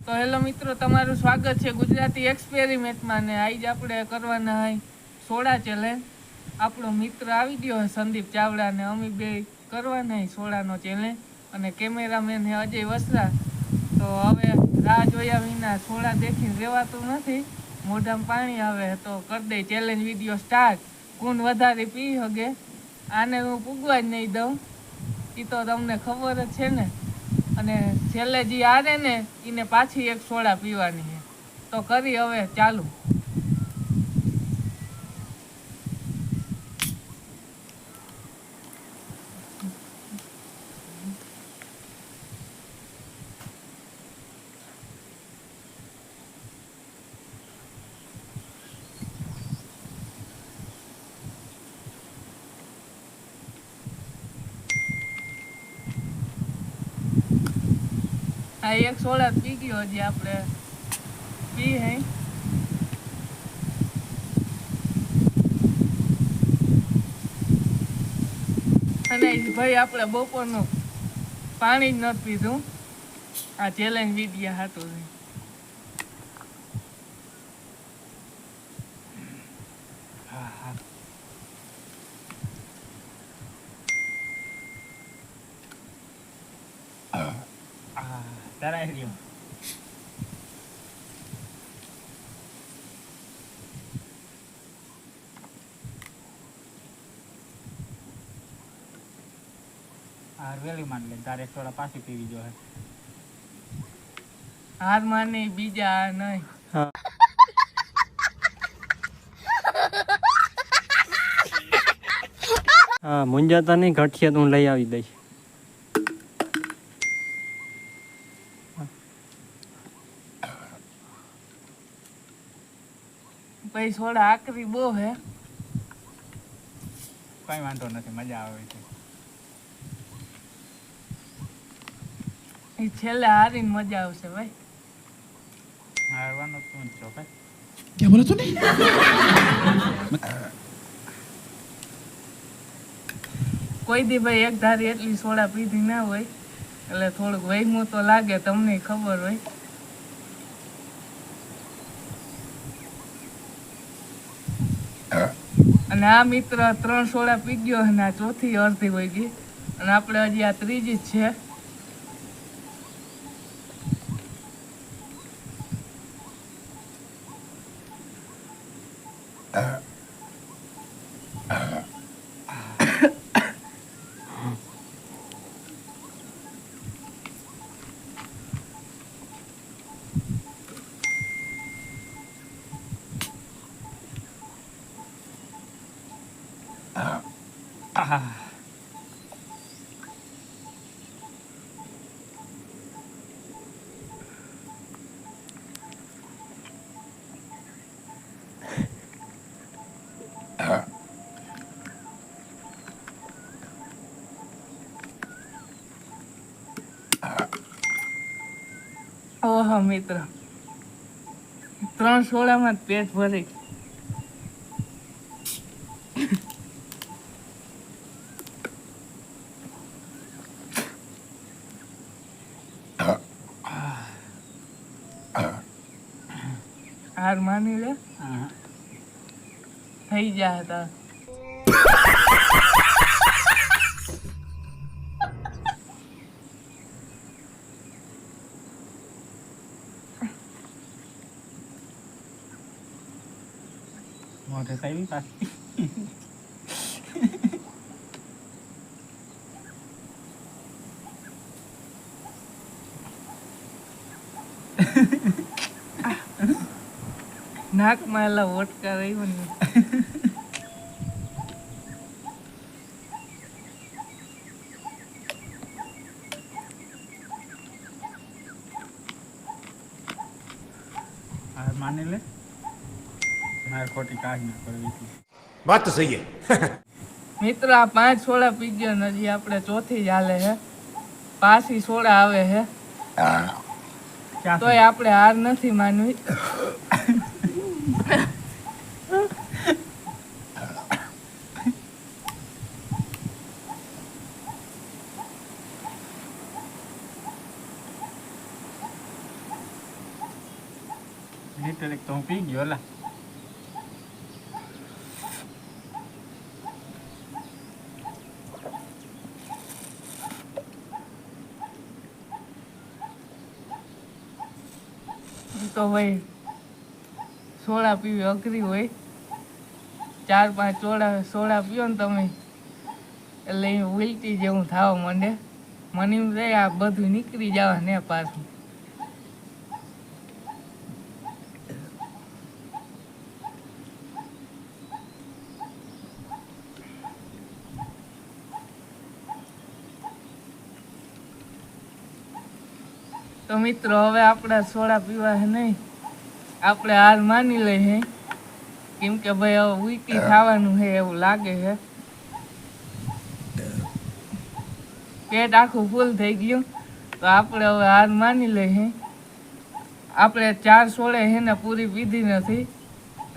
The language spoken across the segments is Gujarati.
તો હેલો મિત્રો, તમારું સ્વાગત છે ગુજરાતી એક્સપેરિમેન્ટમાં. ને આજે આપણે કરવાના હોય સોડા ચેલેન્જ. આપણો મિત્ર આવી ગયો છે સંદીપ ચાવડા, ને અમે બે કરવાના હોય સોડાનો ચેલેન્જ. અને કેમેરામેન છે અજય વસરા. તો હવે રાહ જોયા વિના સોડા દેખીને રહેવાતું નથી, મોઢામાં પાણી આવે. તો કરી દે ચેલેન્જ વિડીયો સ્ટાર્ટ. કોણ વધારે પી શકે આને હું પૂગવા જ નહીં દઉં, એ તો તમને ખબર જ છે ને. અને છેલ્લે જે હારે ને એને પાછી એક સોડા પીવાની છે. તો કરી હવે ચાલુ. આ એક સોડા પી ગયો, હજી આપણે પી હે. અને ભાઈ આપણે બપોરનું પાણી જ નથી પીધું આ ચેલેન્જ વિડીયો હાટું છે. તરાઈ રહ્યો. વેલી માન લે, તારે થોડા પાછી પીવી જોઈએ. હાર માની બીજા હાર નહીં. હા, મુંજાતા નહીં, ગાંઠિયા તો હું લઈ આવી દઈશ. પછી સોડા આકરી બહુ હે. કઈ વાંધો નથી, મજા આવે છે. એ છેલ્લે હારીને મજા આવશે ભાઈ. હારવાનો તું છો ભાઈ. क्या बोला तूने? કોઈ દી ભાઈ એક ધારી એટલી સોડા પીધી ના હોય, એટલે થોડુંક વહેમું તો લાગે, તમને ખબર હોય. અને આ મિત્ર 3 સોડા પી ગયો અને આ ચોથી અડધી હોય ગઈ, અને આપણે હજી આ ત્રીજી જ છે. ઓહો મિત્ર, 3 સોડામાં જ પેટ ભરી. હાર માની લે, થઈ જાય હતા. મોઢે સાહેબ પાછી નાકમાં એલા વોટકા રહ્યો ને. હાર માની લે, મારે ખોટી કાઢ ના કરવી. बात तो सही है. મિત્ર આ 5 સોડા પી ગયો ને હજી આપણે ચોથી જ હાલે હે. પાછી સોડા આવે હે, તોય આપણે હાર નથી માનવી. લીટર એક તો હું પી ગયો લા. ઈ તો ભાઈ સોડા પીવી અઘરી હોય. 4-5 સોડા પીઓ ને તમે એટલે એ ઉલટી જેવું થવા માંડે. મને એમ થાય આ બધું નીકળી જવા ને પાછું. તો મિત્રો હવે આપણા સોડા પીવા હે નહીં, આપણે હાર માની લઈ હે, કેમ કે ભાઈ હવે ઉલટી થવાનું છે એવું લાગે છે. પેટ આખું ફૂલ થઈ ગયું તો આપણે હવે હાર માની લઈ હે. આપણે 4 સોડા હે ને પૂરી પીધી નથી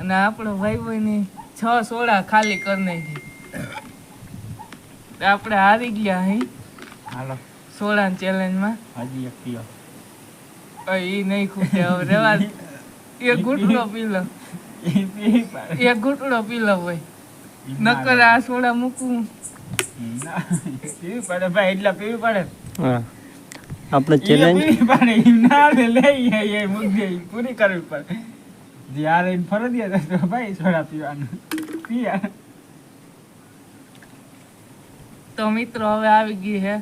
અને આપણો ભાઈની 6 સોડા ખાલી કરી નાખી. તો આપણે હારી ગયા હે હાલો સોડા ચેલેન્જમાં. હજી એક પીઓ. એ નહીં ખૂટે હવે રેવા દે. એક ઘૂંટડો પી લો, એ પી પાડે. એક ઘૂંટડો પી લો ભાઈ, નકર આ સોડા મૂકવું. ના, પીવી પડે ભાઈ, એટલા પીવી પડે. હા આપણે ચેલેન્જ પીવી પડે એમ ના લે લઈ એ મુદ્દે પૂરી કરવી પડે. જ્યારે ફરજિયાત તો ભાઈ સોડા પીવાનું પીયા. તો મિત્રો હવે આવી ગઈ છે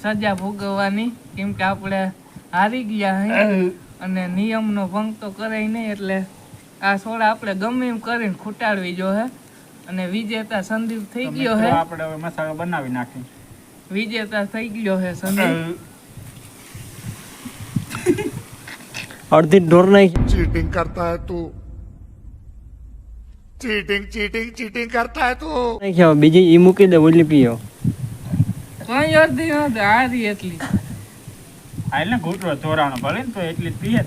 સજા ભોગવવાની, કેમ કે આપણે હારી ગયા હે અને નિયમનો ભંગ તો કરાય નહીં. એટલે આ સોડા આપણે ગમે એમ કરીને ખૂટાડવી જો હે. અને વિજેતા સંદીપ થઈ ગયો હે. આપણે હવે મસાલો બનાવી નાખી. વિજેતા થઈ ગયો હે સંદીપ. અડધી ઢોર નાખી चीटिंग करता है तू चीटिंग चीटिंग चीटिंग करता है तू નાખી. હવે બીજી ઈ મૂકી દે, ઓલી પીઓ. કઈ અડધી નથી, હારી એટલી. હાલ ને ઘૂંટડો ચોરાનો ભલે ને તો એટલી જ પીએ.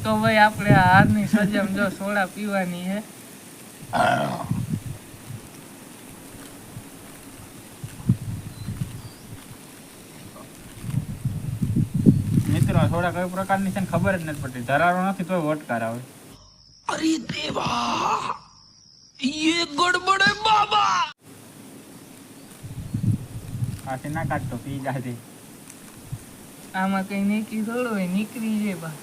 તો ભાઈ આપણે આ હારની સજામાં જો સોડા પીવાની છે. મિત્રો થોડા કઈ પ્રકારની છે ને ખબર જ નથી પડતી. ધરારો નથી તો વટકાર આવે. अरे देवा ये गड़बड़ है बाबा આથી ના કાઢતો પી જાય. આમાં કઈ નીકળી થોડું હોય, નીકળી જાય બા.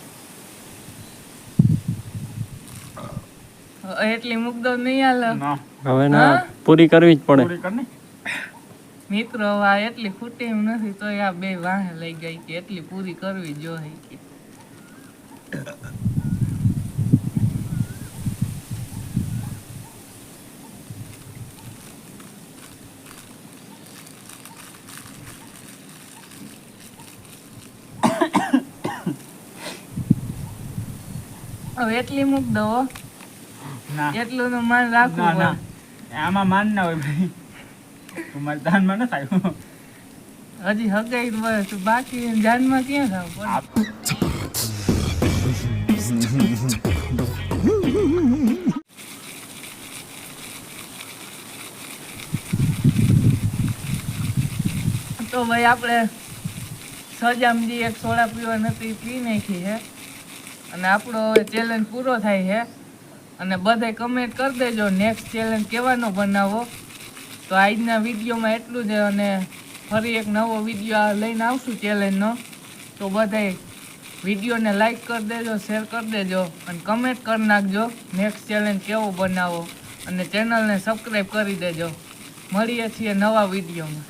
એટલી મુકદો નહીં હાલે ના હવે ના હા? પૂરી કરવી જ પડે. પૂરી કર ને. મિત્રો. હવે આ એટલી ખૂટે એમ નથી તો આ બે વાહે લઈ ગઈ કે એટલી પૂરી કરવી જોઈએ કે. હવે એટલી મૂક દો હો. ના એટલું તો માન રાખવું ના ના પડે. આમાં માન ના હોય ભાઈ. તું મારી દાનમાં ન થાય. હજી હગાઈ બસ બાકી જાનમાં ક્યાં થાવ પડે. તો ભાઈ આપણે સજામાં જે એક સોડા પીવા નથી પી નાખી છે અને આપણો ચેલેન્જ પૂરો થાય છે. અને બધાય કમેન્ટ કરી દેજો નેક્સ્ટ ચેલેન્જ કેવાનો બનાવો. તો આજના વિડીયોમાં એટલું જ. અને ફરી એક નવો વિડીયો લઈને આવશું ચેલેન્જનો. તો બધાય વિડીયોને લાઈક કરી દેજો, શેર કરી દેજો અને કમેન્ટ કરી નાખજો નેક્સ્ટ ચેલેન્જ કેવો બનાવો. અને ચેનલને સબસ્ક્રાઈબ કરી દેજો. મળીએ છીએ નવા વિડીયોમાં.